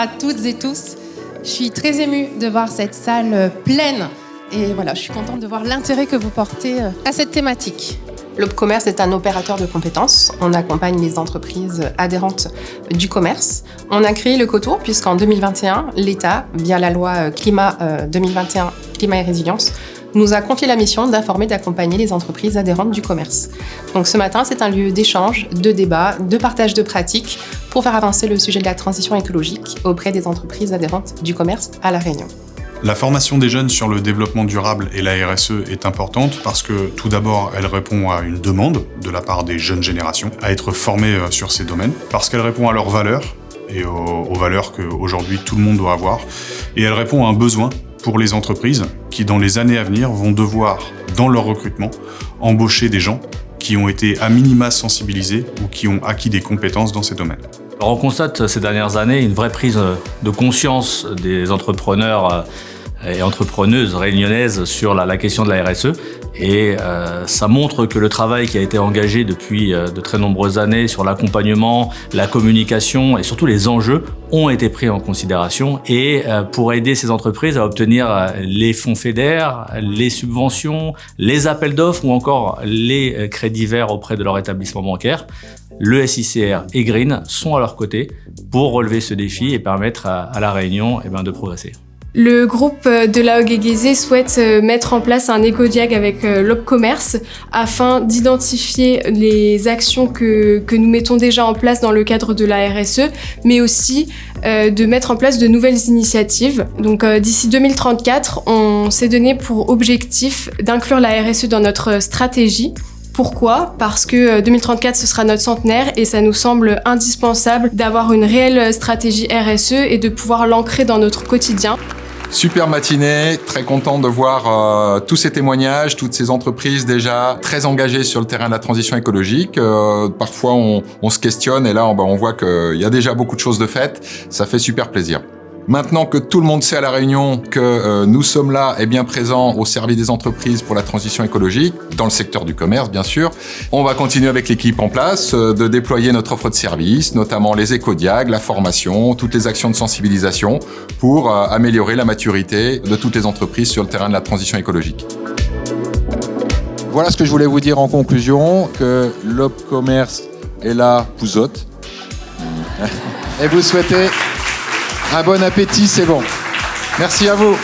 à toutes et tous. Je suis très émue de voir cette salle pleine. Et voilà, je suis contente de voir l'intérêt que vous portez à cette thématique. L'Opcommerce est un opérateur de compétences. On accompagne les entreprises adhérentes du commerce. On a créé le COTOUR puisqu'en 2021, l'État, via la loi Climat 2021, Climat et Résilience, nous a confié la mission d'informer et d'accompagner les entreprises adhérentes du commerce. Donc ce matin, c'est un lieu d'échange, de débat, de partage de pratiques pour faire avancer le sujet de la transition écologique auprès des entreprises adhérentes du commerce à La Réunion. La formation des jeunes sur le développement durable et la RSE est importante parce que tout d'abord, elle répond à une demande de la part des jeunes générations à être formées sur ces domaines, parce qu'elle répond à leurs valeurs et aux valeurs qu'aujourd'hui tout le monde doit avoir, et elle répond à un besoin pour les entreprises qui, dans les années à venir, vont devoir, dans leur recrutement, embaucher des gens qui ont été à minima sensibilisés ou qui ont acquis des compétences dans ces domaines. Alors on constate ces dernières années une vraie prise de conscience des entrepreneurs et entrepreneuses réunionnaises sur la question de la RSE et ça montre que le travail qui a été engagé depuis de très nombreuses années sur l'accompagnement, la communication et surtout les enjeux ont été pris en considération et pour aider ces entreprises à obtenir les fonds FEDER, les subventions, les appels d'offres ou encore les crédits verts auprès de leur établissement bancaire, le SICR et Green sont à leur côté pour relever ce défi et permettre à La Réunion de progresser. Le groupe de la Ogegeze souhaite mettre en place un écodiag avec l'Opcommerce afin d'identifier les actions que nous mettons déjà en place dans le cadre de la RSE, mais aussi de mettre en place de nouvelles initiatives. Donc d'ici 2034, on s'est donné pour objectif d'inclure la RSE dans notre stratégie. Pourquoi ? Parce que 2034, ce sera notre centenaire et ça nous semble indispensable d'avoir une réelle stratégie RSE et de pouvoir l'ancrer dans notre quotidien. Super matinée, très content de voir tous ces témoignages, toutes ces entreprises déjà très engagées sur le terrain de la transition écologique. Parfois, on se questionne et là, on voit qu'il y a déjà beaucoup de choses de faites. Ça fait super plaisir. Maintenant que tout le monde sait à La Réunion que nous sommes là et bien présents au service des entreprises pour la transition écologique, dans le secteur du commerce bien sûr, on va continuer avec l'équipe en place de déployer notre offre de services, notamment les écodiags, la formation, toutes les actions de sensibilisation pour améliorer la maturité de toutes les entreprises sur le terrain de la transition écologique. Voilà ce que je voulais vous dire en conclusion, que l'Opcommerce est là, vous autres, et vous souhaitez un bon appétit, c'est bon. Merci à vous.